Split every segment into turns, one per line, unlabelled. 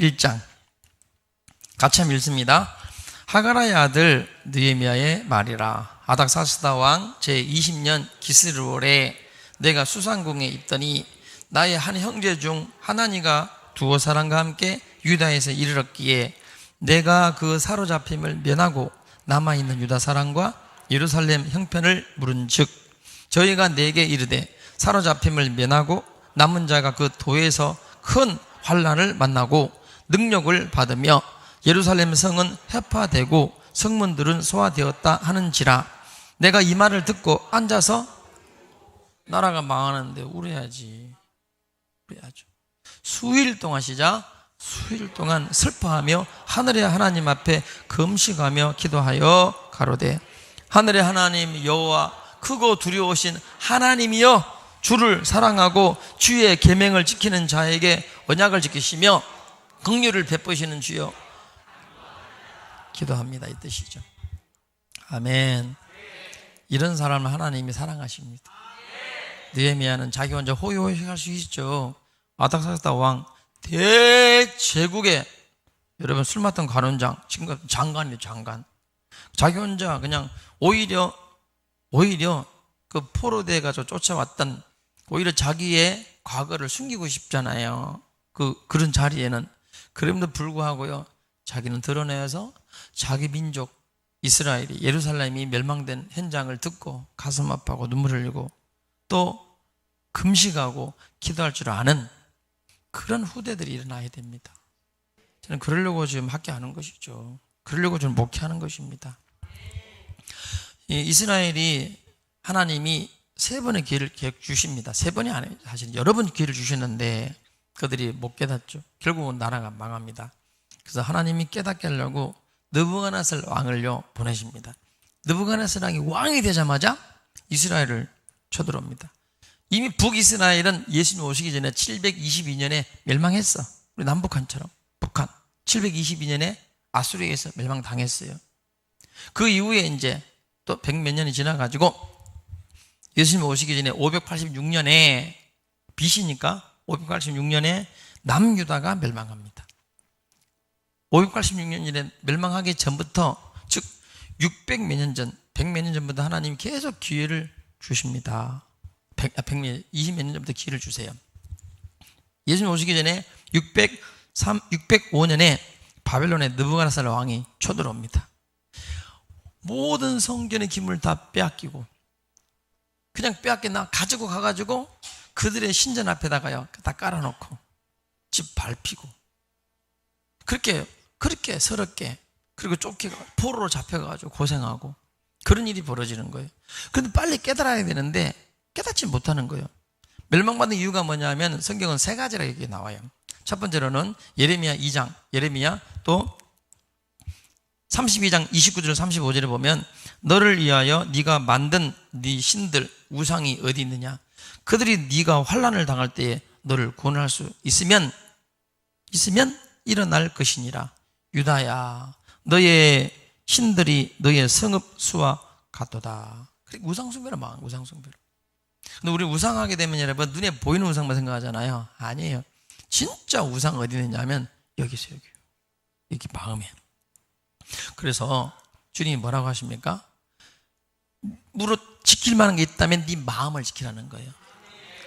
1장 같이 한번 읽습니다. 하가라의 아들 느헤미야의 말이라. 아닥사스다 왕 제20년 기스르월에 내가 수상궁에 있더니 나의 한 형제 중 하나니가 두어 사람과 함께 유다에서 이르렀기에 내가 그 사로잡힘을 면하고 남아있는 유다 사람과 예루살렘 형편을 물은즉 저희가 내게 이르되 사로잡힘을 면하고 남은 자가 그 도에서 큰 환난을 만나고 능력을 받으며 예루살렘 성은 해파되고 성문들은 소화되었다 하는지라. 내가 이 말을 듣고 앉아서 나라가 망하는데 울어야죠. 수일 동안 수일 동안 슬퍼하며 하늘의 하나님 앞에 금식하며 기도하여 가로되 하늘의 하나님 여호와 크고 두려우신 하나님이여 주를 사랑하고 주의 계명을 지키는 자에게 언약을 지키시며 긍휼을 베푸시는 주여 기도합니다, 이 뜻이죠. 아멘. 이런 사람을 하나님이 사랑하십니다. 느헤미야는 자기 혼자 호의호의할 수 있죠. 아닥사스다 왕 대제국의 여러분 술 맡은 관원장, 지금 장관이에요, 장관. 자기 혼자 그냥 오히려 그 포로돼 가지고 쫓아왔던 오히려 자기의 과거를 숨기고 싶잖아요. 그런 자리에는. 그럼에도 불구하고요, 자기는 드러내서 자기 민족 이스라엘이 예루살렘이 멸망된 현장을 듣고 가슴 아파하고 눈물 흘리고 또 금식하고 기도할 줄 아는 그런 후대들이 일어나야 됩니다. 저는 그러려고 지금 학교하는 것이죠. 그러려고 저는 목회하는 것입니다. 이스라엘이 하나님이 3번의 기회를 주십니다. 3번이 아니에요. 사실 여러 번 기회를 주셨는데 그들이 못 깨닫죠. 결국은 나라가 망합니다. 그래서 하나님이 깨닫게 하려고 느부갓네살 왕을요 보내십니다. 느부갓네살 왕이 되자마자 이스라엘을 쳐들어옵니다. 이미 북이스라엘은 예수님 오시기 전에 722년에 멸망했어. 우리 남북한처럼 북한 722년에 아수리에서 멸망당했어요. 그 이후에 이제 또 100몇 년이 지나가지고 예수님 오시기 전에 586년에 BC니까 586년에 남유다가 멸망합니다. 586년에 멸망하기 전부터 즉 600몇 년 전, 100몇 년 전부터 하나님이 계속 기회를 주십니다. 20몇 년 전부터 기회를 주세요. 예수님 오시기 전에 605년에 바벨론의 느부갓네살 왕이 쳐들어옵니다. 모든 성전의 기물을 다 빼앗기고 그냥 빼앗겼나 가지고 가가지고 그들의 신전 앞에다가요 다 깔아놓고 집 밟히고 그렇게 서럽게 그리고 쫓기가 포로로 잡혀가지고 고생하고 그런 일이 벌어지는 거예요. 그런데 빨리 깨달아야 되는데 깨닫지 못하는 거예요. 멸망받는 이유가 뭐냐면 성경은 3가지라 이렇게 나와요. 첫 번째로는 예레미야 2장, 예레미야 또 32장 29절 35절에 보면 너를 위하여 네가 만든 네 신들 우상이 어디 있느냐, 그들이 네가 환난을 당할 때에 너를 구원할 수 있으면 일어날 것이니라. 유다야 너의 신들이 너의 성읍 수와 같도다. 우상숭배를 망한 우상숭배를. 근데 우리 우상하게 되면 여러분 눈에 보이는 우상만 생각하잖아요. 아니에요. 진짜 우상 어디 있느냐면 여기 있어요. 여기 마음에. 그래서 주님이 뭐라고 하십니까? 무릇 지킬 만한 게 있다면 네 마음을 지키라는 거예요.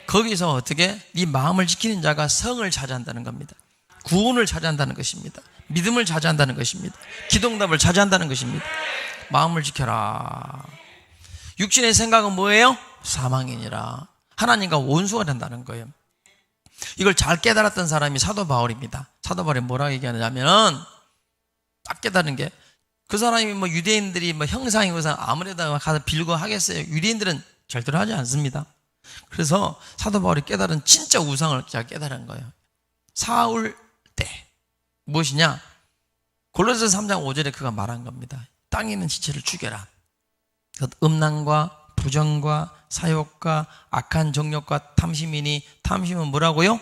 거기서 어떻게 네 마음을 지키는 자가 성을 차지한다는 겁니다. 구원을 차지한다는 것입니다. 믿음을 차지한다는 것입니다. 기도응답을 차지한다는 것입니다. 마음을 지켜라. 육신의 생각은 뭐예요? 사망이니라. 하나님과 원수가 된다는 거예요. 이걸 잘 깨달았던 사람이 사도 바울입니다. 사도 바울이 뭐라고 얘기하냐면 딱 깨달은 게 그 사람이 뭐 유대인들이 뭐 형상이 우상 아무래도 가서 빌고 하겠어요. 유대인들은 절대로 하지 않습니다. 그래서 사도 바울이 깨달은 진짜 우상을 잘 깨달은 거예요. 사울 때 무엇이냐? 골로새서 3장 5절에 그가 말한 겁니다. 땅에 있는 지체를 죽여라. 음란과 부정과 사욕과 악한 정욕과 탐심이니 탐심은 뭐라고요?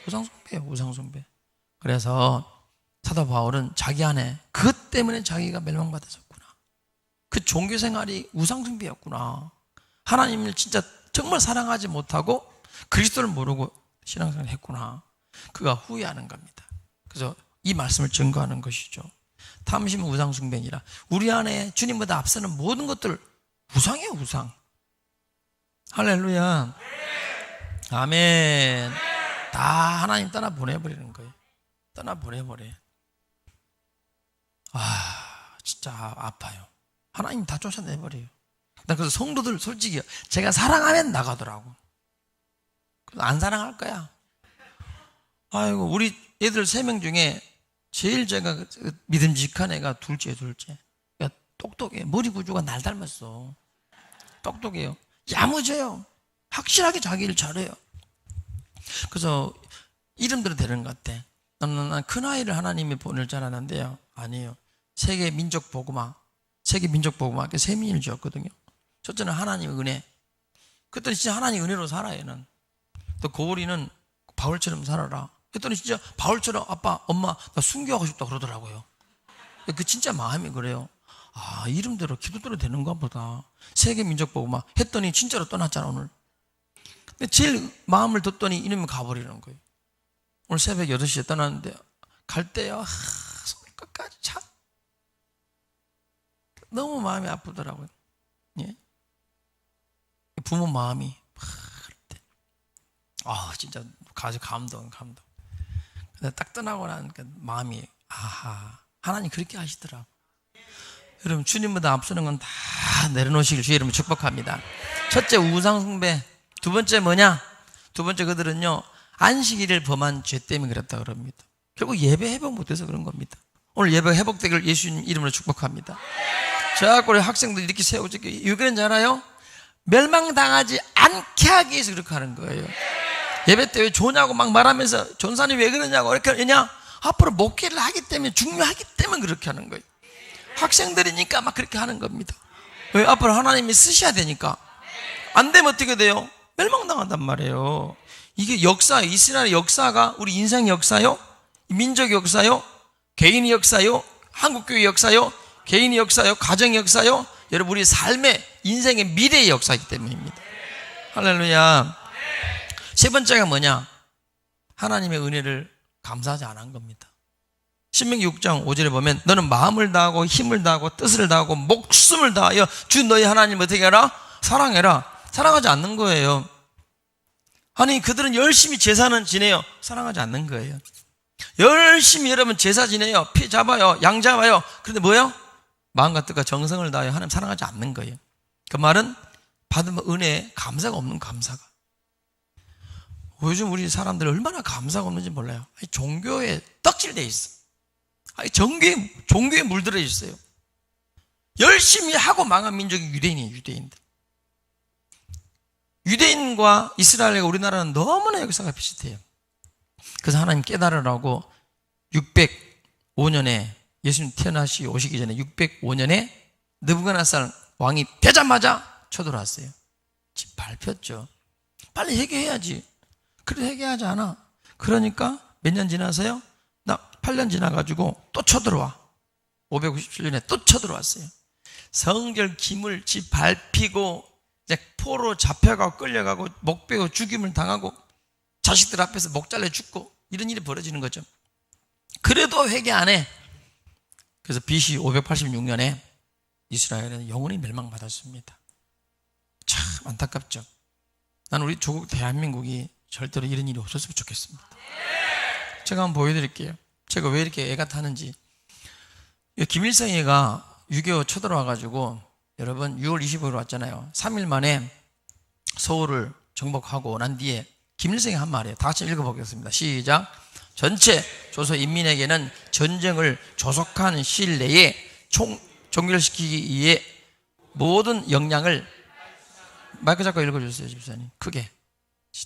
우상숭배예요. 우상숭배. 그래서 사도 바울은 자기 안에 그것 때문에 자기가 멸망받았었구나. 그 종교생활이 우상숭배였구나. 하나님을 진짜 정말 사랑하지 못하고 그리스도를 모르고 신앙생활을 했구나. 그가 후회하는 겁니다. 그래서 이 말씀을 증거하는 것이죠. 탐심은 우상 숭배니라. 우리 안에 주님보다 앞서는 모든 것들 우상이에요, 우상. 할렐루야. 아멘. 다 하나님 떠나 보내버리는 거예요. 떠나 보내버려. 진짜 아파요. 하나님 다 쫓아내버려요. 그래서 성도들 솔직히 제가 사랑하면 나가더라고. 안 사랑할 거야. 아이고, 우리 애들 3명 중에 제일 제가 믿음직한 애가 둘째. 그러니까 똑똑해. 머리 구조가 날 닮았어. 똑똑해요. 야무져요. 확실하게 자기 일 잘해요. 그래서 이름대로 되는 것 같아. 난 큰아이를 하나님이 보낼 줄 알았는데요. 아니에요. 세계 민족 복음화, 그 세민을 지었거든요. 첫째는 하나님의 은혜. 그랬더니 진짜 하나님 은혜로 살아, 얘는. 또 고우리는 바울처럼 살아라. 그랬더니 진짜 바울처럼 아빠, 엄마, 나 순교하고 싶다 그러더라고요. 그 진짜 마음이 그래요. 이름대로 기도대로 되는가 보다. 세계 민족 복음화 했더니 진짜로 떠났잖아, 오늘. 근데 제일 마음을 뒀더니 이놈이 가버리는 거예요. 오늘 새벽 8시에 떠났는데 갈 때요, 손끝까지 참 너무 마음이 아프더라고요. 예? 부모 마음이 그럴 때 진짜 감동. 근데 딱 떠나고 나니까 마음이 하나님 그렇게 하시더라고. 여러분, 주님보다 앞서는 건 다 내려놓으시길 주의 이름으로 축복합니다. 첫째, 우상 숭배. 두 번째 뭐냐? 두 번째, 그들은요 안식일을 범한 죄 때문에 그랬다 그럽니다. 결국 예배 회복 못해서 그런 겁니다. 오늘 예배 회복되기를 예수님 이름으로 축복합니다. 저하고 우리 학생들 이렇게 세우지, 왜 그런지 알아요? 멸망당하지 않게 하기 위해서 그렇게 하는 거예요. 예배 때 왜 좋냐고 막 말하면서 전사님 왜 그러냐고 이렇게 하느냐? 앞으로 목회를 하기 때문에, 중요하기 때문에 그렇게 하는 거예요. 학생들이니까 막 그렇게 하는 겁니다. 왜? 앞으로 하나님이 쓰셔야 되니까. 안 되면 어떻게 돼요? 멸망당한단 말이에요. 이게 역사예요. 이스라엘의 역사가 우리 인생의 역사요, 민족의 역사요, 개인의 역사요, 한국교회의 역사요, 개인의 역사요, 가정의 역사요, 여러분 우리 삶의 인생의 미래의 역사이기 때문입니다. 할렐루야. 세 번째가 뭐냐? 하나님의 은혜를 감사하지 않은 겁니다. 신명기 6장 5절에 보면 너는 마음을 다하고 힘을 다하고 뜻을 다하고 목숨을 다하여 주 너희 하나님을 어떻게 하라? 사랑해라. 사랑하지 않는 거예요. 아니, 그들은 열심히 제사는 지내요. 사랑하지 않는 거예요. 열심히 여러분 제사 지내요. 피 잡아요. 양 잡아요. 그런데 뭐예요? 마음과 뜻과 정성을 다하여 하나님 사랑하지 않는 거예요. 그 말은 받은 은혜에 감사가 없는 감사가. 요즘 우리 사람들 얼마나 감사가 없는지 몰라요. 종교에 떡칠돼 있어. 종교에 물들어 있어요. 열심히 하고 망한 민족이 유대인이에요. 유대인들. 유대인과 이스라엘과 우리나라는 너무나 역사가 비슷해요. 그래서 하나님 깨달으라고 605년에 예수님 태어나시 오시기 전에 605년에 느부갓네살 왕이 되자마자 쳐들어왔어요. 집 밟혔죠. 빨리 해결해야지. 그래도 해결하지 않아. 그러니까 몇 년 지나서요? 8년 지나가지고 또 쳐들어와. 597년에 또 쳐들어왔어요. 성결 기물 집 밟히고 이제 포로 잡혀가고 끌려가고 목 베고 죽임을 당하고 자식들 앞에서 목 잘려 죽고 이런 일이 벌어지는 거죠. 그래도 회개 안 해. 그래서 BC 586년에 이스라엘은 영원히 멸망받았습니다. 참 안타깝죠. 나는 우리 조국 대한민국이 절대로 이런 일이 없었으면 좋겠습니다. 제가 한번 보여드릴게요. 제가 왜 이렇게 애가 타는지. 김일성이가 6.25 쳐들어와가지고 여러분 6월 25일 왔잖아요. 3일 만에 서울을 정복하고 난 뒤에 김일성이 한 말이에요. 다 같이 읽어보겠습니다. 시작. 전체 조선 인민에게는 전쟁을 조속한 시일 내에 종결시키기 위해 모든 역량을, 마이크 잡고 읽어주세요. 집사님 크게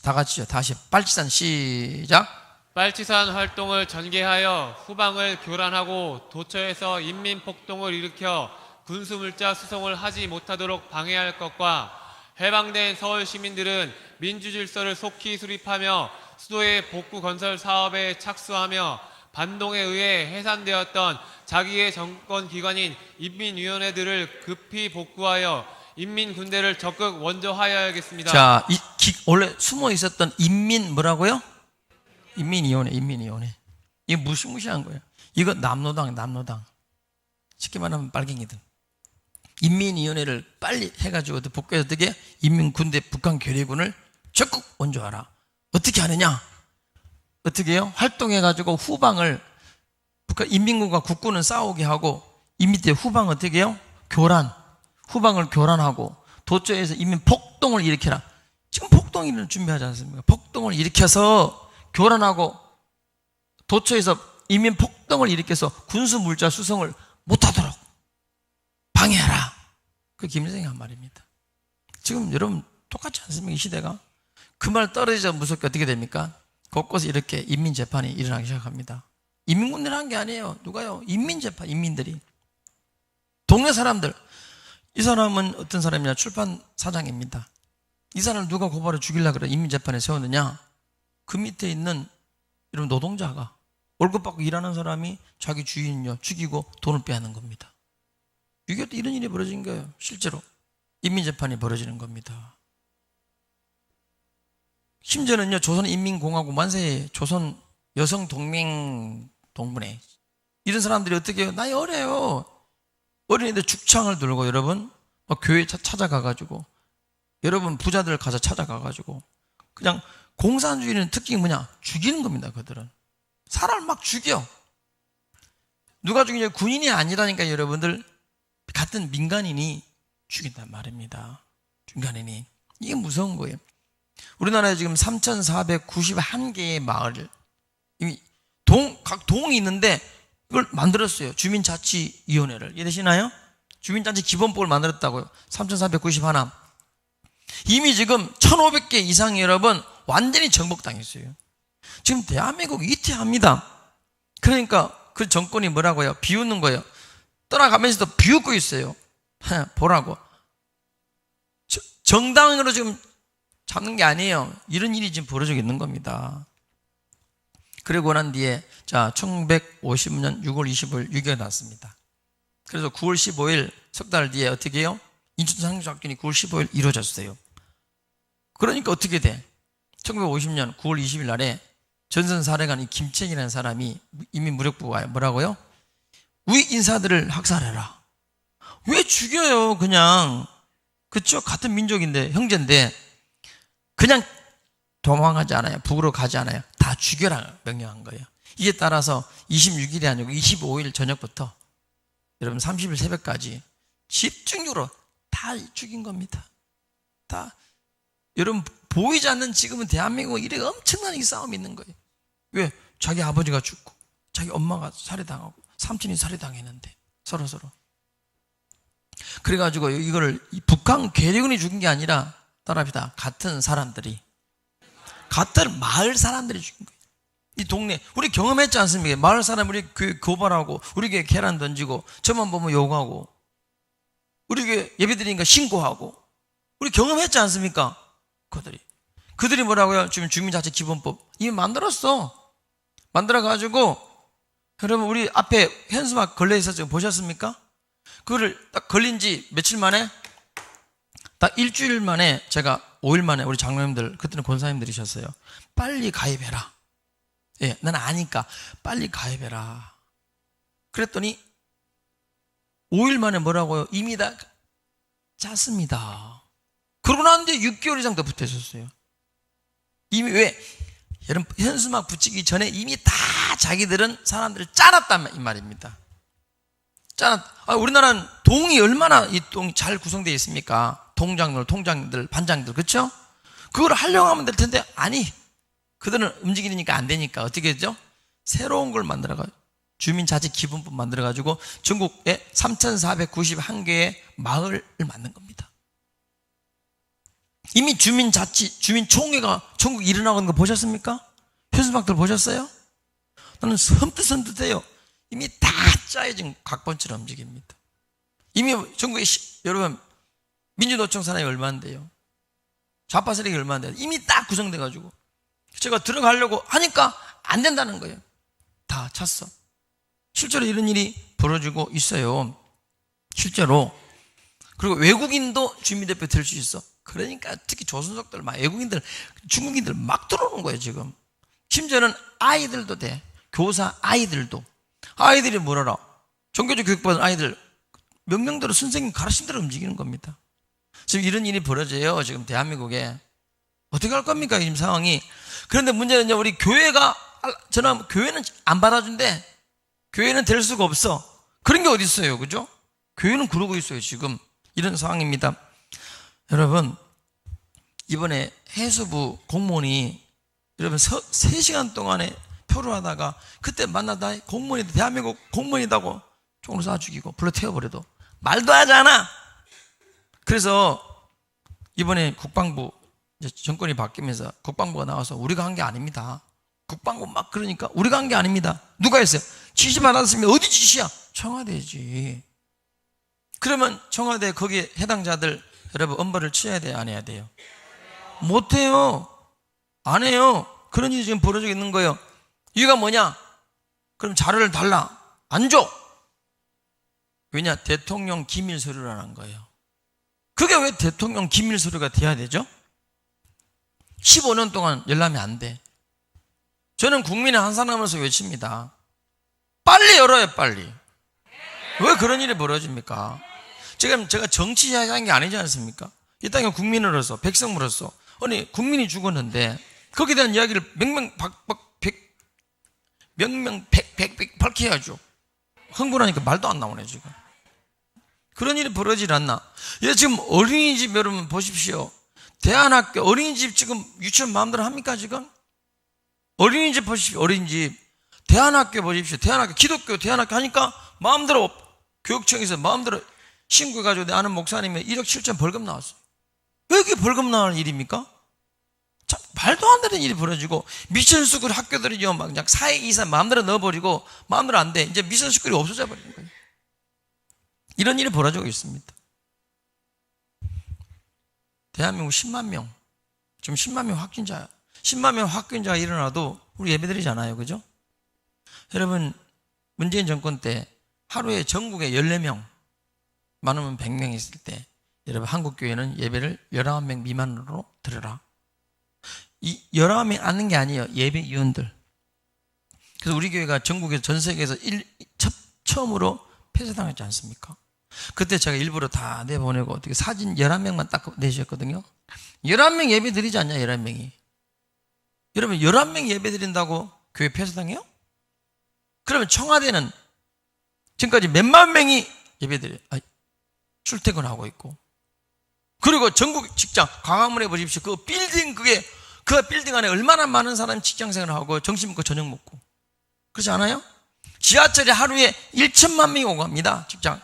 다 같이요. 다시 빨치산 시작.
빨치산 활동을 전개하여 후방을 교란하고 도처에서 인민폭동을 일으켜 군수물자 수송을 하지 못하도록 방해할 것과 해방된 서울 시민들은 민주질서를 속히 수립하며 수도의 복구 건설 사업에 착수하며 반동에 의해 해산되었던 자기의 정권기관인 인민위원회들을 급히 복구하여 인민군대를 적극 원조하여야겠습니다.
자, 원래 숨어 있었던 인민 뭐라고요? 인민위원회. 이게 무시무시한 거예요. 이거 남노당. 쉽게 말하면 빨갱이들. 인민위원회를 빨리 해가지고 복귀해서 어떻게 인민군대 북한 괴뢰군을 적극 원조하라. 어떻게 하느냐? 어떻게 해요? 활동해가지고 후방을 북한 인민군과 국군은 싸우게 하고 이 밑에 후방 어떻게 해요? 후방을 교란하고 도처에서 인민 폭동을 일으켜라. 지금 폭동을 준비하지 않습니까? 폭동을 일으켜서 교란하고 도처에서 인민 폭동을 일으켜서 군수 물자 수송을 못하도록 방해하라. 그 김일성이 한 말입니다. 지금 여러분 똑같지 않습니까? 이 시대가. 그 말 떨어지자 무섭게 어떻게 됩니까? 곳곳에 이렇게 인민재판이 일어나기 시작합니다. 인민군대를 한 게 아니에요. 누가요? 인민재판, 인민들이. 동네 사람들. 이 사람은 어떤 사람이냐? 출판 사장입니다. 이 사람을 누가 고발해 죽이려고 그래? 인민재판에 세웠느냐? 그 밑에 있는 이런 노동자가 월급 받고 일하는 사람이 자기 주인요 죽이고 돈을 빼앗는 겁니다. 6.25 때 이런 일이 벌어진 거예요. 실제로 인민재판이 벌어지는 겁니다. 심지어는요 조선인민공화국 만세 조선 여성동맹 이런 사람들이 어떻게 해요? 나이 어려요. 어린이들 죽창을 들고 여러분 막 교회 찾아가가지고 여러분 부자들 가서 찾아가가지고 그냥 공산주의는 특징이 뭐냐? 죽이는 겁니다. 그들은 사람을 막 죽여. 누가 죽이냐? 군인이 아니라니까 여러분들 같은 민간인이 죽인단 말입니다. 민간인이. 이게 무서운 거예요. 우리나라에 지금 3,491개의 마을 각 동이 있는데 이걸 만들었어요. 주민자치위원회를. 이해되시나요? 주민자치 기본법을 만들었다고요. 3,491. 이미 지금 1,500개 이상이 여러분 완전히 정복당했어요. 지금 대한민국 이태합니다. 그러니까 그 정권이 뭐라고요? 비웃는 거예요. 떠나가면서도 비웃고 있어요. 보라고. 정당으로 지금 잡는 게 아니에요. 이런 일이 지금 벌어지고 있는 겁니다. 그리고 난 뒤에 1950년 6월 25일 6.25가 났습니다. 그래서 9월 15일 석 달 뒤에 어떻게 해요? 인천상륙작전이 9월 15일 이루어졌어요. 그러니까 어떻게 돼? 1950년 9월 20일 날에 전선사령관 이 김책이라는 사람이 인민무력부가 뭐라고요? 우익 인사들을 학살해라. 왜 죽여요? 그냥 그쵸? 같은 민족인데 형제인데 그냥 도망가지 않아요. 북으로 가지 않아요. 다 죽여라 명령한 거예요. 이에 따라서 26일이 아니고 25일 저녁부터 여러분 30일 새벽까지 집중적으로 다 죽인 겁니다. 다 여러분 보이지 않는 지금은 대한민국은 이래 엄청난 이 싸움이 있는 거예요. 왜? 자기 아버지가 죽고 자기 엄마가 살해당하고 삼촌이 살해당했는데 서로 그래가지고 이거를 북한 괴뢰군이 죽인 게 아니라 따라합니다. 같은 마을 사람들이 죽인 거예요. 이 동네 우리 경험했지 않습니까? 마을 사람 우리 교회 고발하고 우리 교회 계란 던지고 저만 보면 욕하고 우리 교회 예배드리니까 신고하고 우리 경험했지 않습니까? 그들이 뭐라고요? 지금 주민자치기본법 이미 만들어가지고 여러분 우리 앞에 현수막 걸려 있었죠? 보셨습니까? 그거를 딱 걸린 지 며칠 만에 딱 일주일 만에 제가 5일 만에 우리 장로님들 그때는 권사님들이셨어요. 빨리 가입해라. 예, 난 아니까 빨리 가입해라. 그랬더니 5일 만에 뭐라고요? 이미 다 짰습니다. 그러고 난 뒤에 6개월 이상 더 붙어 있었어요. 이미 왜? 여러분 현수막 붙이기 전에 이미 다 자기들은 사람들을 짜놨단 이 말입니다. 우리나라는 동이 얼마나 이 동이 잘 구성되어 있습니까? 통장들, 반장들, 그렇죠? 그걸 하려고 하면 될 텐데 아니 그들은 움직이니까 안 되니까 어떻게 했죠? 새로운 걸 만들어가지고 주민자치기본법 만들어가지고 전국에 3,491개의 마을을 만든 겁니다. 이미 주민총회가 전국에 일어나고 있는 거 보셨습니까? 현수막들 보셨어요? 나는 섬뜩해요. 이미 다 짜여진 각본처럼 움직입니다. 이미 전국에 여러분 민주노총 사람이 얼마인데요? 좌파 세력이 얼마인데요? 이미 딱 구성돼가지고 제가 들어가려고 하니까 안 된다는 거예요. 다 찼어. 실제로 이런 일이 벌어지고 있어요. 실제로. 그리고 외국인도 주민대표 될 수 있어. 그러니까 특히 조선족들, 외국인들, 중국인들 막 들어오는 거예요 지금. 심지어는 아이들도 돼. 교사 아이들도, 아이들이 뭘 알아? 종교적 교육받은 아이들 명령대로 선생님 가르친 대로 움직이는 겁니다. 지금 이런 일이 벌어져요. 지금 대한민국에. 어떻게 할 겁니까? 지금 상황이. 그런데 문제는 이제 우리 교회가, 저는 교회는 안 받아준대. 교회는 될 수가 없어. 그런 게 어디 있어요, 그죠? 교회는 그러고 있어요. 지금 이런 상황입니다. 여러분, 이번에 해수부 공무원이 여러분 3시간 동안에 표를 하다가 그때 만나다 공무원이 대한민국 공무원이다고 총으로 쏴 죽이고 불러 태워버려도 말도 하지 않아. 그래서 이번에 국방부 이제 정권이 바뀌면서 국방부가 나와서 우리가 한 게 아닙니다. 국방부 막 그러니까 우리가 한 게 아닙니다. 누가 했어요? 지시 받았으면 어디 지시야? 청와대지. 그러면 청와대 거기에 해당자들 여러분 엄벌을 쳐야 돼요? 안 해야 돼요? 못해요. 안 해요. 그런 일이 지금 벌어지고 있는 거예요. 이유가 뭐냐? 그럼 자료를 달라. 안 줘. 왜냐? 대통령 기밀 서류라는 거예요. 그게 왜 대통령 기밀 서류가 돼야 되죠? 15년 동안 열라면 안 돼. 저는 국민의 한 사람으로서 외칩니다. 빨리 열어요, 빨리. 왜 그런 일이 벌어집니까? 지금 제가 정치 이야기하는 게 아니지 않습니까? 이 땅에 국민으로서, 백성으로서, 아니, 국민이 죽었는데, 거기에 대한 이야기를 명명백 밝혀야죠. 흥분하니까 말도 안 나오네, 지금. 그런 일이 벌어지지 않나? 예, 지금 어린이집 여러분 보십시오. 대안학교, 어린이집 지금 유치원 마음대로 합니까, 지금? 어린이집 보십시오, 어린이집. 대안학교 보십시오. 대안학교, 기독교 대안학교 하니까 마음대로 교육청에서 마음대로 신고해가지고 내 아는 목사님이 1억 7천 벌금 나왔어요. 왜 이렇게 벌금 나오는 일입니까? 참, 말도 안 되는 일이 벌어지고, 미션스쿨 학교들이요, 막 그냥 4회 이상 마음대로 넣어버리고, 마음대로 안 돼. 이제 미션스쿨이 없어져 버리는 거예요. 이런 일이 벌어지고 있습니다. 대한민국 10만 명, 지금 10만 명 확진자야. 10만 명 확진자가 일어나도 우리 예배드리잖아요, 그죠? 여러분, 문재인 정권 때 하루에 전국에 14명, 많으면 100명 있을 때, 여러분, 한국교회는 예배를 19명 미만으로 드려라. 이 19명 앉는 게 아니에요. 예배위원들. 그래서 우리 교회가 전국에서 전 세계에서 처음으로 폐쇄당했지 않습니까? 그때 제가 일부러 다 내보내고 어떻게 사진 11명만 딱 내주셨거든요. 11명 예배 드리지 않냐, 11명이. 여러분, 11명 예배 드린다고 교회 폐쇄당해요? 그러면 청와대는 지금까지 몇만 명이 예배 드려요. 출퇴근하고 있고. 그리고 전국 직장, 광화문에 보십시오. 그 빌딩, 그 빌딩 안에 얼마나 많은 사람이 직장 생활을 하고 점심 먹고 저녁 먹고. 그렇지 않아요? 지하철에 하루에 1천만 명이 오고 갑니다, 직장.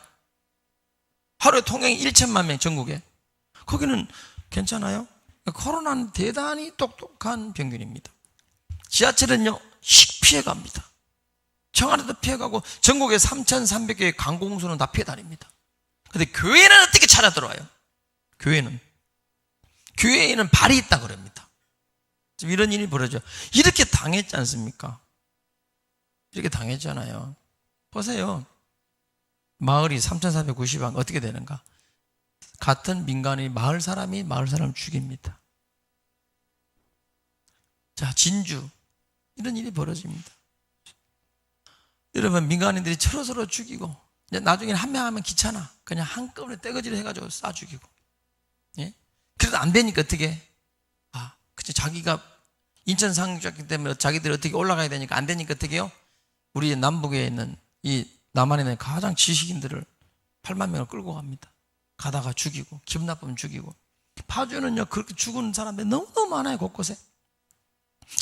하루에 통행이 1천만 명, 전국에. 거기는 괜찮아요? 코로나는 대단히 똑똑한 병균입니다. 지하철은요, 씩 피해갑니다. 청와대도 피해가고, 전국에 3,300개의 관공서는 다 피해 다닙니다. 근데 교회는 어떻게 찾아 들어와요? 교회는 발이 있다 그럽니다. 지금 이런 일이 벌어져. 이렇게 당했지 않습니까? 이렇게 당했잖아요. 보세요. 마을이 3,490안 어떻게 되는가? 같은 민간이 마을 사람을 죽입니다. 자, 진주. 이런 일이 벌어집니다. 여러분, 민간인들이 서로 죽이고, 나중에 한 명 하면 귀찮아. 그냥 한꺼번에 떼거지를 해가지고 쏴 죽이고. 예? 그래도 안 되니까 어떻게? 그치, 자기가 인천 상륙했기 때문에 자기들이 어떻게 올라가야 되니까 안 되니까 어떻게 해요? 우리 남북에 있는 이 남한에 있는 가장 지식인들을 8만 명을 끌고 갑니다. 가다가 죽이고, 기분 나쁘면 죽이고. 파주는요, 그렇게 죽은 사람들이 너무너무 많아요, 곳곳에.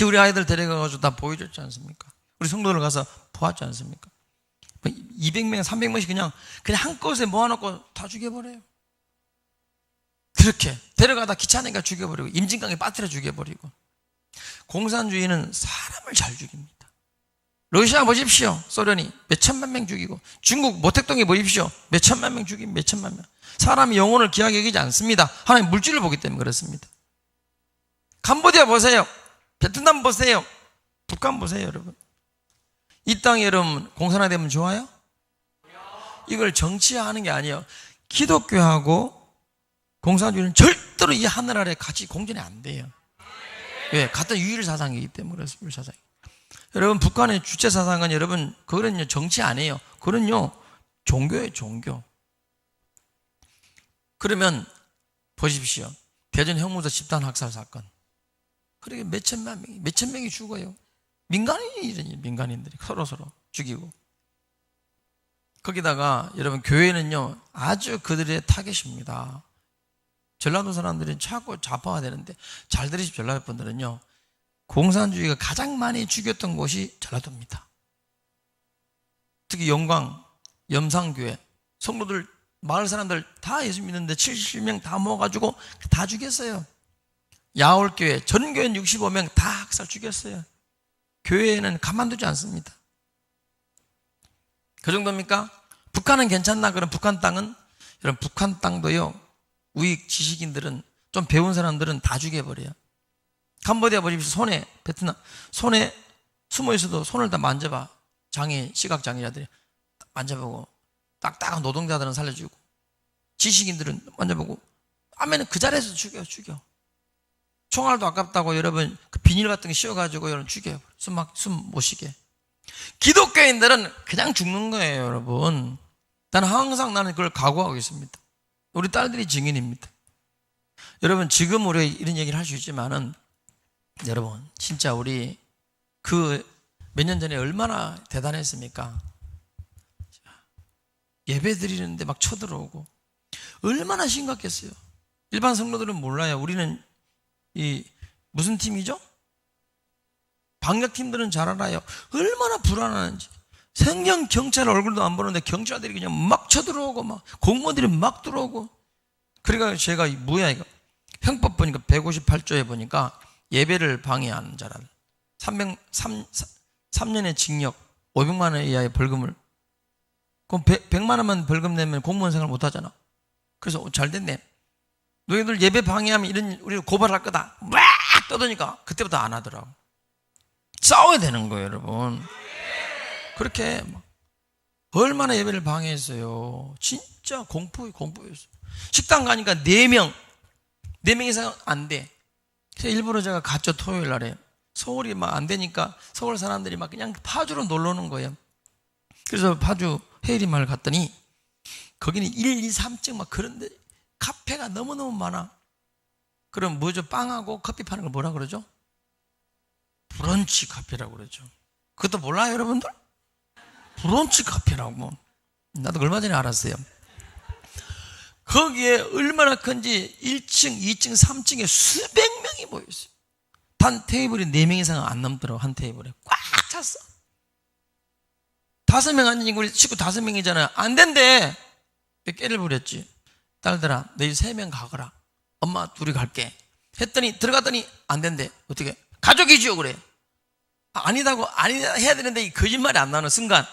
우리 아이들 데려가가지고 다 보여줬지 않습니까? 우리 성도들 가서 보았지 않습니까? 200명, 300명씩 그냥 한꺼번에 모아놓고 다 죽여버려요. 그렇게 데려가다 귀찮으니까 죽여버리고, 임진강에 빠뜨려 죽여버리고. 공산주의는 사람을 잘 죽입니다. 러시아 보십시오. 소련이 몇천만 명 죽이고, 중국 모택동에 보십시오. 몇천만 명 죽이고, 몇천만 명. 사람이 영혼을 귀하게 여기지 않습니다. 하나님 물질을 보기 때문에 그렇습니다. 캄보디아 보세요. 베트남 보세요. 북한 보세요, 여러분. 이 땅에 여러분 공산화되면 좋아요? 이걸 정치화하는 게 아니에요. 기독교하고 공산주의는 절대로 이 하늘 아래 같이 공존이 안 돼요. 왜? 같은 유일사상이기 때문에 그렇습니다. 유일사상. 여러분, 북한의 주체 사상은 여러분, 그거는요, 정치 아니에요. 그거는요, 종교예요, 종교. 그러면 보십시오. 대전 형무소 집단 학살 사건. 그렇게 몇천 명이 죽어요. 민간인들이 서로 죽이고. 거기다가 여러분, 교회는요, 아주 그들의 타겟입니다. 전라도 사람들이 자꾸 좌파가 되는데, 잘 들으십시오. 전라도 분들은요, 공산주의가 가장 많이 죽였던 곳이 전라도입니다. 특히 영광, 염상교회, 성도들, 마을 사람들 다 예수 믿는데 70명 다 모아가지고 다 죽였어요. 야올교회, 전교회 65명 다 학살 죽였어요. 교회는 가만두지 않습니다. 그 정도입니까? 북한은 괜찮나? 그럼 북한 땅은? 여러분, 북한 땅도요, 우익 지식인들은, 좀 배운 사람들은 다 죽여버려요. 캄보디아 보십시오. 베트남, 손에 숨어 있어도 손을 다 만져봐. 시각장애자들이 만져보고, 딱딱한 노동자들은 살려주고, 지식인들은 만져보고, 하면은 그 자리에서 죽여. 총알도 아깝다고 여러분, 그 비닐 같은 거 씌워가지고 여러분 죽여요. 숨 못 쉬게. 기독교인들은 그냥 죽는 거예요, 여러분. 나는 그걸 각오하고 있습니다. 우리 딸들이 증인입니다. 여러분, 지금 우리 이런 얘기를 할 수 있지만은, 여러분, 진짜 우리 몇 년 전에 얼마나 대단했습니까? 예배 드리는데 막 쳐들어오고, 얼마나 심각했어요. 일반 성도들은 몰라요. 우리는 무슨 팀이죠? 방역팀들은 잘 알아요. 얼마나 불안한지. 생명 경찰 얼굴도 안 보는데 경찰들이 그냥 막 쳐들어오고, 막 공무원들이 막 들어오고. 그러니까 제가 이거 형법 보니까 158조에 보니까 예배를 방해하는 자라는 3년의 징역, 500만 원 이하의 벌금을. 그럼 100만 원만 벌금 내면 공무원 생활 못 하잖아. 그래서 잘 됐네. 너희들 예배 방해하면 우리를 고발할 거다. 막 떠드니까 그때부터 안 하더라고. 싸워야 되는 거예요, 여러분. 그렇게 얼마나 예배를 방해했어요. 진짜 공포였어요. 식당 가니까 4명 이상 안 돼. 그래서 일부러 제가 갔죠, 토요일 날에. 서울이 막 안 되니까 서울 사람들이 막 그냥 파주로 놀러 오는 거예요. 그래서 파주 헤이리마을 갔더니 거기는 1, 2, 3층 막 그런데 카페가 너무너무 많아. 그럼 뭐죠? 빵하고 커피 파는 걸 뭐라 그러죠? 브런치 카페라고 그러죠. 그것도 몰라요, 여러분들? 브런치 카페라고. 나도 얼마 전에 알았어요. 거기에 얼마나 큰지 1층, 2층, 3층에 수백 명이 모여있어요. 단 테이블이 4명 이상 안 넘더라고. 한 테이블에 꽉 찼어. 5명 앉으니까 우리 식구 5명이잖아요. 안 된대. 깨를 부렸지. 딸들아, 너희 3명 가거라. 엄마 둘이 갈게. 했더니 들어갔더니 안 된대. 어떻게? 가족이지요, 그래. 아니다고 아니다 해야 되는데 이 거짓말이 안 나오는 순간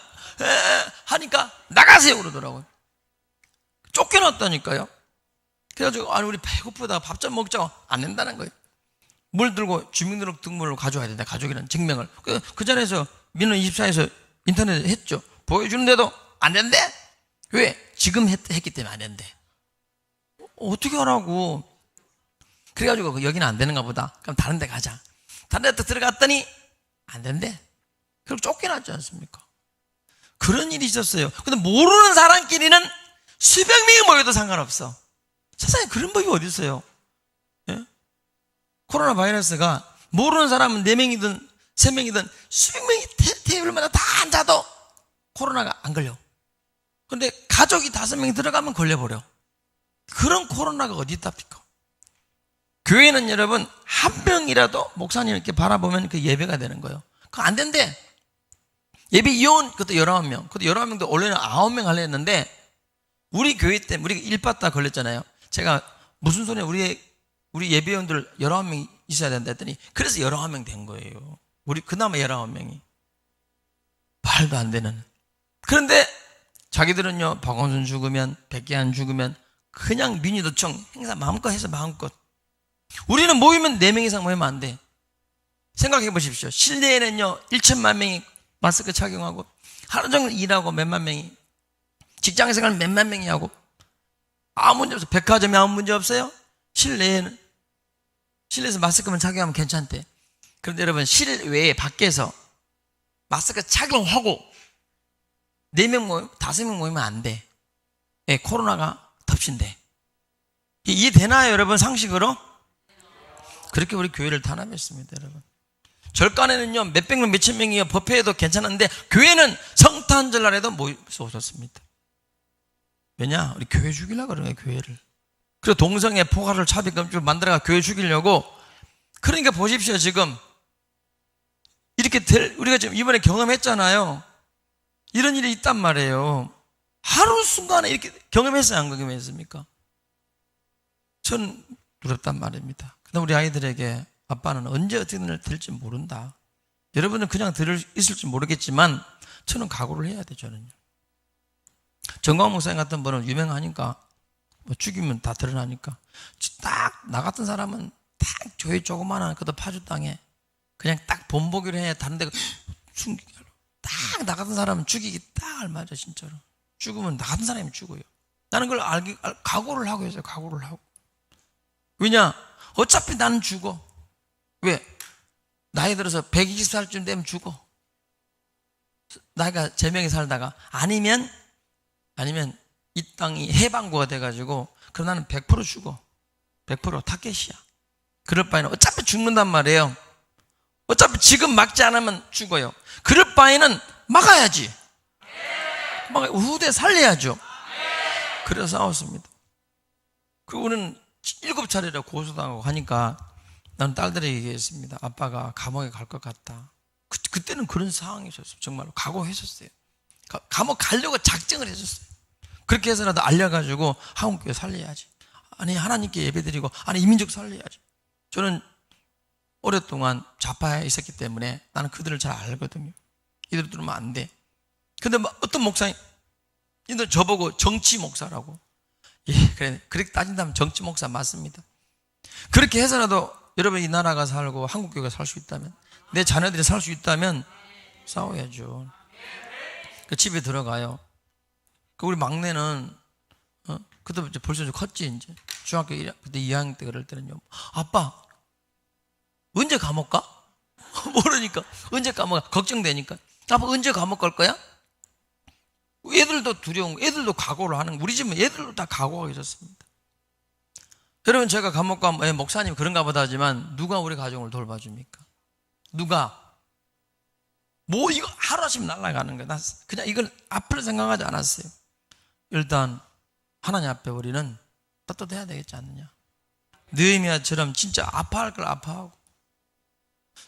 하니까 나가세요 그러더라고요. 쫓겨났다니까요. 그래가지고 우리 배고프다 밥 좀 먹자고 안 된다는 거예요. 뭘 들고 주민등록증명을 가져와야 된다. 가족이라는 증명을. 그 자리에서 민원24에서 인터넷에 했죠. 보여주는데도 안 된대. 왜? 지금 했기 때문에 안 된대. 어떻게 하라고. 그래가지고 여기는 안 되는가 보다. 그럼 다른 데 가자. 다른 데 들어갔더니 안 된대. 그리고 쫓겨났지 않습니까? 그런 일이 있었어요. 근데 모르는 사람끼리는 수백 명이 모여도 상관없어. 세상에 그런 법이 어디 있어요? 예? 코로나 바이러스가 모르는 사람은 4명이든 3명이든 수백 명이 테이블마다 다 앉아도 코로나가 안 걸려. 그런데 가족이 5명이 들어가면 걸려버려. 그런 코로나가 어디 있답니까? 교회는 여러분 한 명이라도 목사님 이렇게 바라보면 그 예배가 되는 거예요. 그거 안 된대. 예배 이혼 그것도 19명. 그것도 19명도 원래는 9명 하려 했는데 우리 교회 때 우리가 일받다 걸렸잖아요. 제가 무슨 소리야 우리 예배원들 19명이 있어야 된다 했더니 그래서 19명 된 거예요. 우리 그나마 19명이. 말도 안 되는. 그런데 자기들은요 박원순 죽으면 백기환 죽으면 그냥 민주도청 행사 마음껏 해서 마음껏. 우리는 모이면 4명 이상 모이면 안 돼. 생각해 보십시오. 실내에는요 1천만 명이 마스크 착용하고 하루 종일 일하고 몇만 명이 직장생활 몇만 명이 하고 아무 문제 없어요. 백화점에 아무 문제 없어요. 실내에는 실내에서 마스크만 착용하면 괜찮대. 그런데 여러분 실외에 밖에서 마스크 착용하고 4명 모이면 5명 모이면 안 돼. 예, 코로나가 덮친대. 이해되나요, 여러분? 상식으로? 그렇게 우리 교회를 탄압했습니다, 여러분. 절간에는요, 몇백 명, 몇천 명이요, 법회에도 괜찮은데, 교회는 성탄절날에도 모일 수 없었습니다. 왜냐? 우리 교회 죽이려고 그러는 거예요, 교회를. 그리고 동성애 포괄을 차별금지를 만들어가 교회 죽이려고. 그러니까 보십시오, 지금. 이렇게 우리가 지금 이번에 경험했잖아요. 이런 일이 있단 말이에요. 하루 순간에 이렇게 경험했어요, 안 경험했습니까? 전 두렵단 말입니다. 근데 우리 아이들에게 아빠는 언제 어떻게 될지 모른다. 여러분은 그냥 있을지 모르겠지만 저는 각오를 해야 돼, 저는요. 정광 목사님 같은 분은 유명하니까 뭐 죽이면 다 드러나니까 딱 나 같은 사람은 딱 교회 조그마한 그도 파주 땅에 그냥 딱 본보기로 해. 다른 데 숨기기 딱 나 같은 사람은 죽이기 딱 알맞아, 진짜로. 죽으면 나 같은 사람이 죽어요. 나는 그걸 각오를 하고 있어요. 각오를 하고. 왜냐? 어차피 나는 죽어. 왜? 나이 들어서 120살쯤 되면 죽어. 나이가 제명에 살다가 아니면 이 땅이 해방구가 돼가지고 그럼 나는 100% 죽어. 100% 타겟이야. 그럴 바에는 어차피 죽는단 말이에요. 어차피 지금 막지 않으면 죽어요. 그럴 바에는 막아야지. 후대 살려야죠. 그래서 싸웠습니다. 그리고 우리는 7차례라 고소당하고 하니까 나는 딸들에게 얘기했습니다. 아빠가 감옥에 갈 것 같다. 그때는 그런 상황이 있었어요. 정말로 각오했었어요. 감옥 가려고 작정을 했었어요. 그렇게 해서라도 알려가지고 한국교회 살려야지. 아니, 하나님께 예배드리고, 아니, 이민족 살려야지. 저는 오랫동안 좌파에 있었기 때문에 나는 그들을 잘 알거든요. 이들 들으면 안 돼. 근데 어떤 목사님, 이들 저보고 정치 목사라고. 예, 그래. 그렇게 따진다면 정치 목사 맞습니다. 그렇게 해서라도 여러분 이 나라가 살고 한국교회가 살 수 있다면, 내 자녀들이 살 수 있다면 싸워야죠. 그 집에 들어가요. 그 우리 막내는 그때 이제 벌써 좀 컸지, 이제 중학교 그때 2학년 때 그럴 때는요. 아빠 언제 감옥 가? 모르니까 언제 감옥 가? 걱정되니까. 아빠 언제 감옥 갈 거야? 애들도 두려운, 애들도 각오를 하는, 우리 집은 애들도 다 각오하고 있었습니다. 여러분, 제가 감옥 가면 목사님 그런가 보다 하지만 누가 우리 가정을 돌봐줍니까? 누가? 뭐 이거 하루아침 날아가는 거야. 나 그냥 이걸 앞을 생각하지 않았어요. 일단 하나님 앞에 우리는 떳떳해야 되겠지 않느냐. 느헤미야처럼 진짜 아파할 걸 아파하고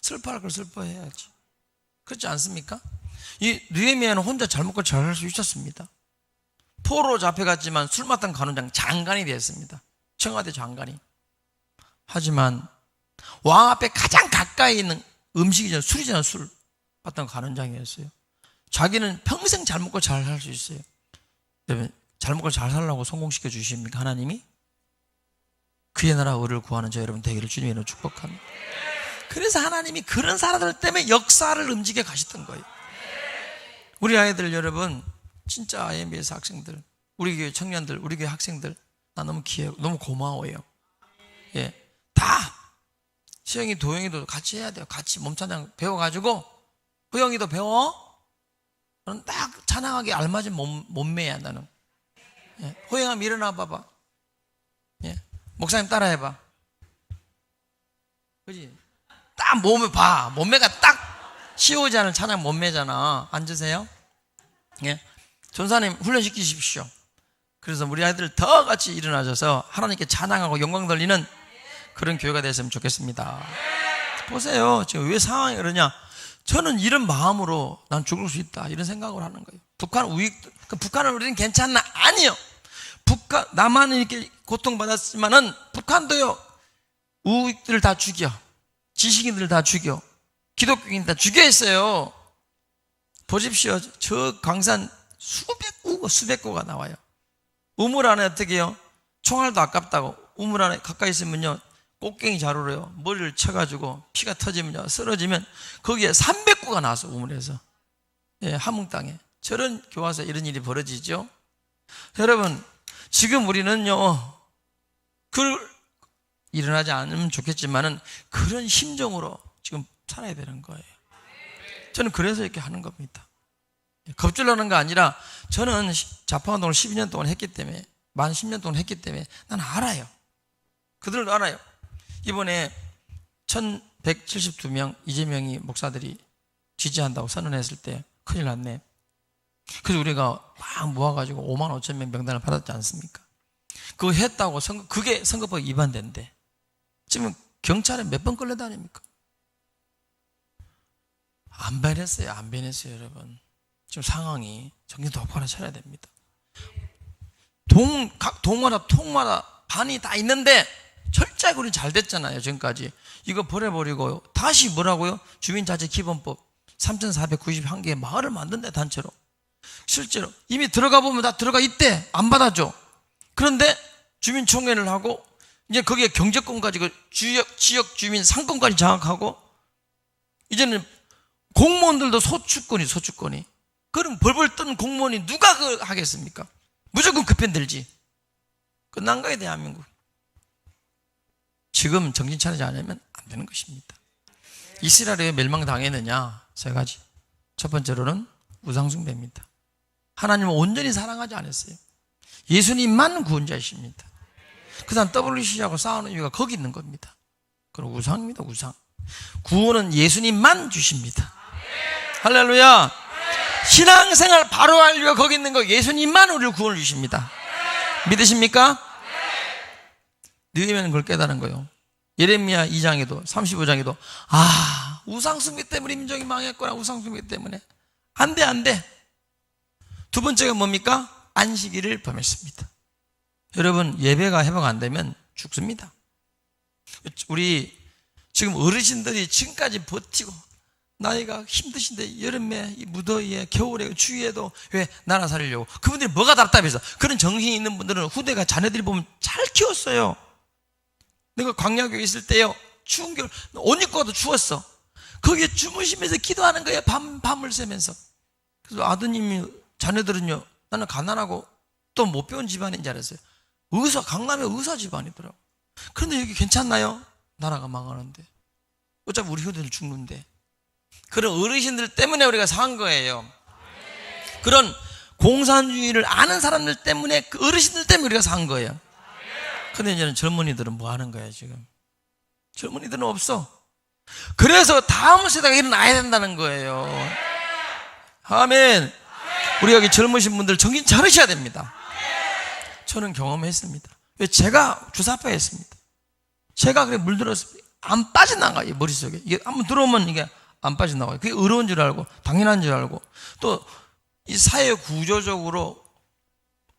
슬퍼할 걸 슬퍼해야지. 그렇지 않습니까? 이 느헤미야는 혼자 잘 먹고 잘 살 수 있었습니다. 포로로 잡혀갔지만 술 맡던 간원장 장관이 되었습니다. 청와대 장관이. 하지만 왕 앞에 가장 가까이 있는 음식이잖아요. 술이잖아요. 술 맡던 간원장이었어요. 자기는 평생 잘 먹고 잘 살 수 있어요. 여러분, 잘 먹고 잘 살라고 성공시켜 주십니까? 하나님이? 그의 나라 의를 구하는 저 여러분 되기를 주님의 이름으로 축복합니다. 그래서 하나님이 그런 사람들 때문에 역사를 움직여 가시던 거예요. 우리 아이들 여러분, 진짜 IMBS 학생들, 우리 교회 청년들, 우리 교회 학생들, 나 너무 귀해요. 너무 고마워요. 예, 다 시영이, 도영이도 같이 해야 돼요. 같이 몸찬양 배워가지고 호영이도 배워. 너는 딱 찬양하기 알맞은 몸매야 나는. 예, 호영아 일어나 봐봐. 예, 목사님 따라해봐. 그지? 딱 몸을 봐. 몸매가 딱 시오지 않은 찬양 몸매잖아. 앉으세요. 예, 전사님 훈련시키십시오. 그래서 우리 아이들 더 같이 일어나셔서 하나님께 찬양하고 영광 돌리는 그런 교회가 됐으면 좋겠습니다. 보세요. 지금 왜 상황이 그러냐. 저는 이런 마음으로 난 죽을 수 있다 이런 생각을 하는 거예요. 북한 우익, 북한은 우리는 괜찮나? 아니요. 북한, 나만 이렇게 고통받았지만은 북한도요, 우익들을 다 죽여, 지식인들을 다 죽여, 기독교인 다 죽여 있어요. 보십시오. 저 광산 수백 구가 나와요. 우물 안에 어떻게 해요? 총알도 아깝다고 우물 안에 가까이 있으면요, 꽃갱이 자루로요 머리를 쳐가지고 피가 터지면요, 쓰러지면 거기에 300구가 나왔어. 우물에서. 예, 함흥 땅에. 저런 교화서 이런 일이 벌어지죠. 여러분, 지금 우리는요, 일어나지 않으면 좋겠지만은 그런 심정으로 지금 살아야 되는 거예요. 저는 그래서 이렇게 하는 겁니다. 겁주려는 거 아니라 저는 자파운동을 12년 동안 했기 때문에, 만 10년 동안 했기 때문에 나는 알아요. 그들도 알아요. 이번에 1172명 이재명이 목사들이 지지한다고 선언했을 때 큰일 났네. 그래서 우리가 막 모아가지고 5만 5천 명 명단을 받았지 않습니까? 그거 했다고 그게 선거법 위반된대. 지금 경찰에 몇 번 끌려다닙니까? 안 변했어요. 안 변했어요, 여러분. 지금 상황이 정신 똑바로 차려야 됩니다. 각 동마다 통마다 반이 다 있는데 철저하게 우리는 잘 됐잖아요, 지금까지. 이거 버려버리고 다시 뭐라고요? 주민자치기본법 3,491개의 마을을 만든대, 단체로. 실제로 이미 들어가 보면 다 들어가 있대. 안 받아줘. 그런데 주민총회를 하고 이제 거기에 경제권까지, 그 지역 주민 상권까지 장악하고, 이제는 공무원들도 소추권이. 그럼 벌벌 뜬 공무원이 누가 그걸 하겠습니까? 무조건 그 편 들지. 끝난 거예요, 대한민국. 지금 정신 차리지 않으면 안 되는 것입니다. 이스라엘이 왜 멸망당했느냐? 세 가지. 첫 번째로는 우상숭배입니다. 하나님은 온전히 사랑하지 않았어요. 예수님만 구원자이십니다. 그 다음 WC하고 싸우는 이유가 거기 있는 겁니다. 그건 우상입니다, 우상. 구원은 예수님만 주십니다. 할렐루야. 신앙생활 바로 할 이유가 거기 있는 거, 예수님만 우리를 구원을 주십니다. 믿으십니까? 느헤미야는 그걸 깨달은 거예요. 예레미야 2장에도 35장에도 우상숭배 때문에 민족이 망했구나. 우상숭배 때문에. 안 돼. 두 번째가 뭡니까? 안식일을 범했습니다. 여러분, 예배가 회복 안 되면 죽습니다. 우리 지금 어르신들이 지금까지 버티고, 나이가 힘드신데 여름에 무더위에 겨울에 추위에도 왜 나라 살리려고, 그분들이 뭐가 답답해서. 그런 정신이 있는 분들은 후대가 자녀들이 보면 잘 키웠어요. 내가 광야교에 있을 때요, 추운 겨울 옷 입고 와도 추웠어. 거기에 주무시면서 기도하는 거예요. 밤을 새면서. 그래서 아드님이, 자녀들은요, 나는 가난하고 또 못 배운 집안인 줄 알았어요. 강남의 의사 집안이더라고. 그런데 여기 괜찮나요? 나라가 망하는데. 어차피 우리 효들은 죽는데. 그런 어르신들 때문에 우리가 산 거예요. 그런 공산주의를 아는 사람들 때문에, 그 어르신들 때문에 우리가 산 거예요. 근데 이제는 젊은이들은 뭐 하는 거야, 지금? 젊은이들은 없어. 그래서 다음 세대가 일어나야 된다는 거예요. 아멘. 우리 여기 젊으신 분들 정신 차리셔야 됩니다. 저는 경험했습니다. 왜? 제가 주사파였습니다. 제가 그래 물들었습니다. 안 빠져나가요, 머릿속에. 이게 한번 들어오면 이게 안 빠져나가요. 그게 어려운 줄 알고, 당연한 줄 알고, 또 이 사회 구조적으로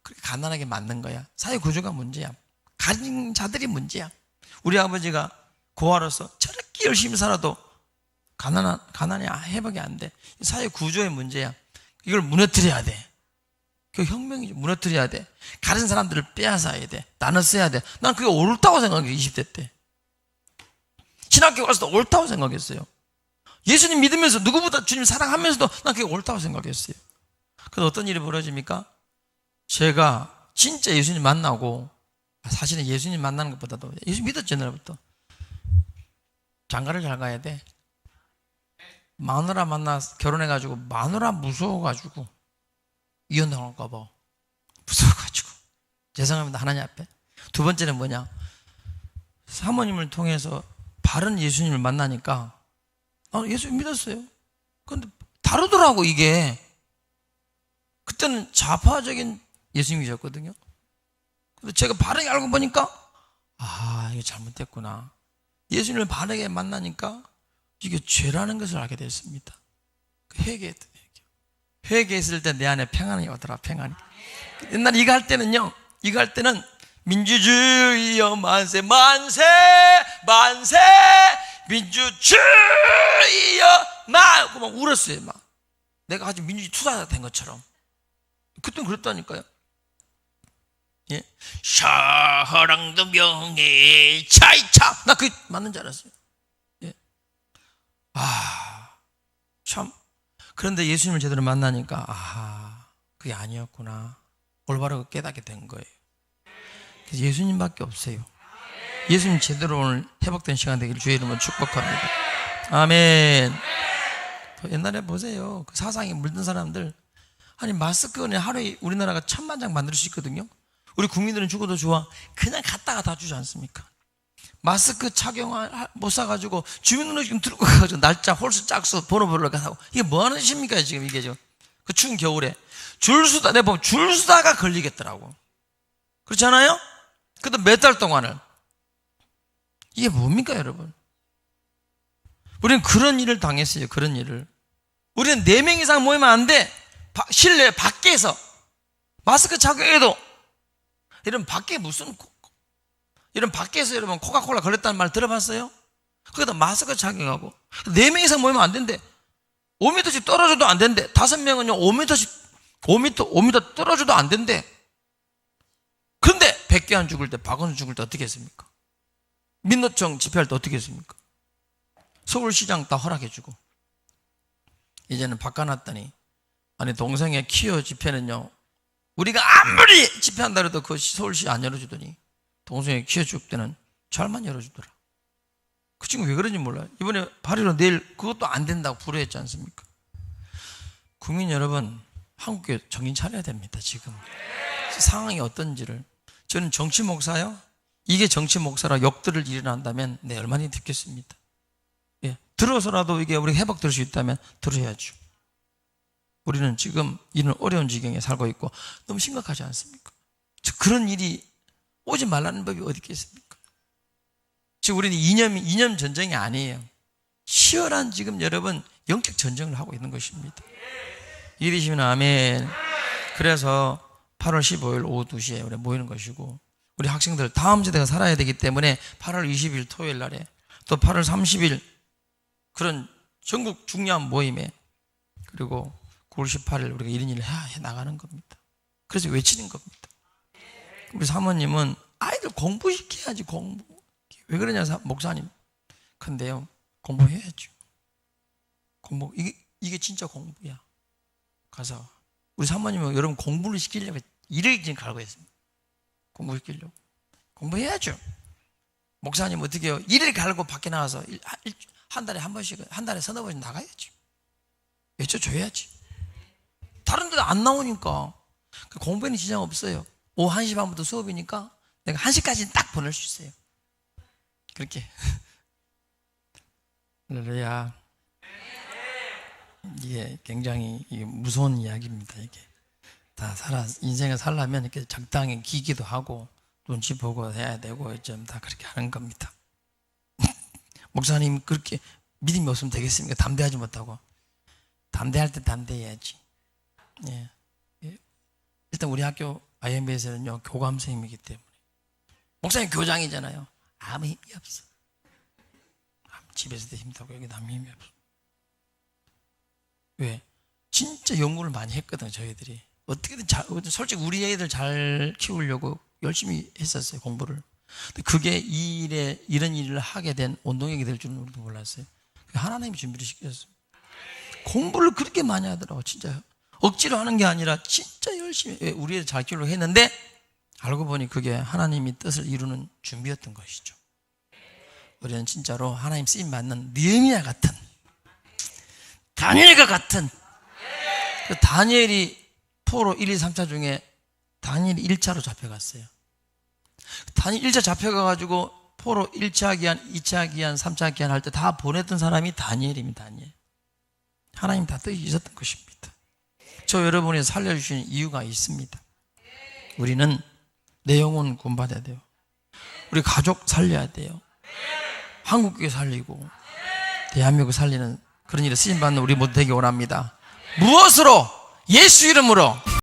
그렇게 가난하게 만든 거야. 사회 구조가 문제야. 가진 자들이 문제야. 우리 아버지가 고아로서 저렇게 열심히 살아도 가난이 회복이 안 돼. 사회 구조의 문제야. 이걸 무너뜨려야 돼. 그 혁명이죠. 무너뜨려야 돼. 가진 사람들을 빼앗아야 돼. 나눠 써야 돼. 난 그게 옳다고 생각해, 20대 때. 신학교 가서도 옳다고 생각했어요. 예수님 믿으면서, 누구보다 주님 사랑하면서도 난 그게 옳다고 생각했어요. 그래서 어떤 일이 벌어집니까? 제가 진짜 예수님 만나고, 사실은 예수님 만나는 것보다도 예수님 믿었죠, 옛날부터. 장가를 잘 가야 돼. 마누라 만나 결혼해가지고 마누라 무서워가지고 이혼당할까 봐 무서워가지고, 죄송합니다, 하나님 앞에. 두 번째는 뭐냐? 사모님을 통해서 바른 예수님을 만나니까 예수님 믿었어요. 그런데 다르더라고, 이게. 그때는 좌파적인 예수님이셨거든요. 근데 제가 바르게 알고 보니까 이게 잘못됐구나. 예수님을 바르게 만나니까 이게 죄라는 것을 알게 됐습니다. 회개했을 때 내 안에 평안이 오더라, 평안이. 옛날에 이거 할 때는 민주주의여 만세 만세 만세 민주주의여 막 울었어요. 막 내가 아주 민주주의 투사자 된 것처럼. 그때는 그랬다니까요. 예, 사랑도 명예 차이차. 나 그게 맞는 줄 알았어요. 예. 참. 그런데 예수님을 제대로 만나니까 그게 아니었구나. 올바르게 깨닫게 된 거예요. 그래서 예수님밖에 없어요. 예수님 제대로 오늘 회복된 시간 되기를 주의 이름으로 축복합니다. 아멘. 옛날에 보세요. 그 사상에 물든 사람들. 아니, 마스크는 하루에 우리나라가 1000만 장 만들 수 있거든요. 우리 국민들은 죽어도 좋아. 그냥 갖다가 다 주지 않습니까? 마스크 착용 못 사가지고 주민등록증 들고 가가지고 날짜 홀수 짝수 번호 보려고 하고. 이게 뭐 하는 짓입니까, 지금 이게 지금. 그 추운 겨울에. 내가 보면 줄 서다가 걸리겠더라고. 그렇지 않아요? 그것도 몇 달 동안을. 이게 뭡니까, 여러분? 우리는 그런 일을 당했어요, 그런 일을. 우리는 4명 이상 모이면 안 돼. 실내 밖에서 마스크 착용해도 이런 밖에 이런 밖에서 여러분 코카콜라 걸렸다는 말 들어봤어요? 거기다 마스크 착용하고 4명 이상 모이면 안 된대. 5m씩 떨어져도 안 된대. 5명은요 5m 떨어져도 안 된대. 그런데 백기환 죽을 때, 박원순 죽을 때 어떻게 했습니까? 민노총 집회할 때 어떻게 했습니까? 서울시장 다 허락해주고. 이제는 바꿔놨더니, 아니, 동생의 키어 집회는요, 우리가 아무리 집회한다 해도 그 서울시 안 열어주더니 동생의 키어 줄 때는 잘만 열어주더라. 그 친구 왜 그런지 몰라요. 이번에 8.15 내일 그것도 안 된다고 불허했지 않습니까? 국민 여러분, 한국에 정신 차려야 됩니다. 지금 상황이 어떤지를. 저는 정치 목사요, 이게 정치 목사라 욕들을 일어난다면 네, 얼마나 듣겠습니다. 예, 들어서라도 이게 우리가 회복될 수 있다면 들어야죠. 우리는 지금 이런 어려운 지경에 살고 있고 너무 심각하지 않습니까? 그런 일이 오지 말라는 법이 어디 있겠습니까? 지금 우리는 이념 전쟁이 아니에요. 치열한 지금 여러분 영적 전쟁을 하고 있는 것입니다. 이리시면 아멘. 그래서 8월 15일 오후 2시에 우리 모이는 것이고, 우리 학생들 다음 세대가 살아야 되기 때문에 8월 20일 토요일 날에 또 8월 30일 그런 전국 중요한 모임에, 그리고 9월 18일 우리가 이런 일을 해 나가는 겁니다. 그래서 외치는 겁니다. 우리 사모님은 아이들 공부시켜야지, 공부. 왜 그러냐, 목사님. 근데요, 공부해야죠. 공부, 이게 진짜 공부야. 가서. 우리 사모님은 여러분 공부를 시키려면 일을 지금 갈고 있습니다. 공부시키려고. 공부해야죠. 목사님 어떻게 해요? 일을 갈고 밖에 나가서 한 달에 한 번씩, 한 달에 서너 번씩 나가야지. 외쳐줘야지. 다른 데도 안 나오니까. 공부에는 지장 없어요. 오후 1시 반부터 수업이니까 내가 1시까지는 딱 보낼 수 있어요. 그렇게. 할렐루야. 이게 굉장히 무서운 이야기입니다. 이게 다 인생을 살려면 이렇게 적당히 기기도 하고 눈치 보고 해야 되고 좀 다 그렇게 하는 겁니다. 목사님 그렇게 믿음이 없으면 되겠습니까? 담대하지 못하고. 담대할 때 담대해야지. 예. 일단 우리 학교 IMB에서는요 교감 선생님이기 때문에, 목사님 교장이잖아요. 아무 힘이 없어. 집에서도 힘들고 여기도 아무 힘이 없어. 왜? 진짜 연구를 많이 했거든. 저희들이 어떻게든 솔직히 우리 애들 잘 키우려고 열심히 했었어요, 공부를. 근데 그게 이 일에 이런 일을 하게 된 원동력이 될 줄은 우리도 몰랐어요. 하나님이 준비를 시켰어요. 공부를 그렇게 많이 하더라고. 진짜 억지로 하는 게 아니라 진짜 열심히 우리 애들 잘 키우려고 했는데, 알고 보니 그게 하나님이 뜻을 이루는 준비였던 것이죠. 우리는 진짜로 하나님 쓰임 받는 느헤미야 같은, 다니엘과 같은, 그 다니엘이 포로 1, 2, 3차 중에 다니엘이 1차로 잡혀갔어요. 다니엘 1차 잡혀가가지고 포로 1차 기한, 2차 기한, 3차 기한 할 때 다 보냈던 사람이 다니엘입니다. 다니엘. 하나님 다 뜻이 있었던 것입니다. 저 여러분이 살려주시는 이유가 있습니다. 우리는 내 영혼 구원받아야 돼요. 우리 가족 살려야 돼요. 한국교회 살리고 대한민국 살리는 그런 일에 쓰임받는 우리 모두 되기 원합니다. 무엇으로? 예수 이름으로.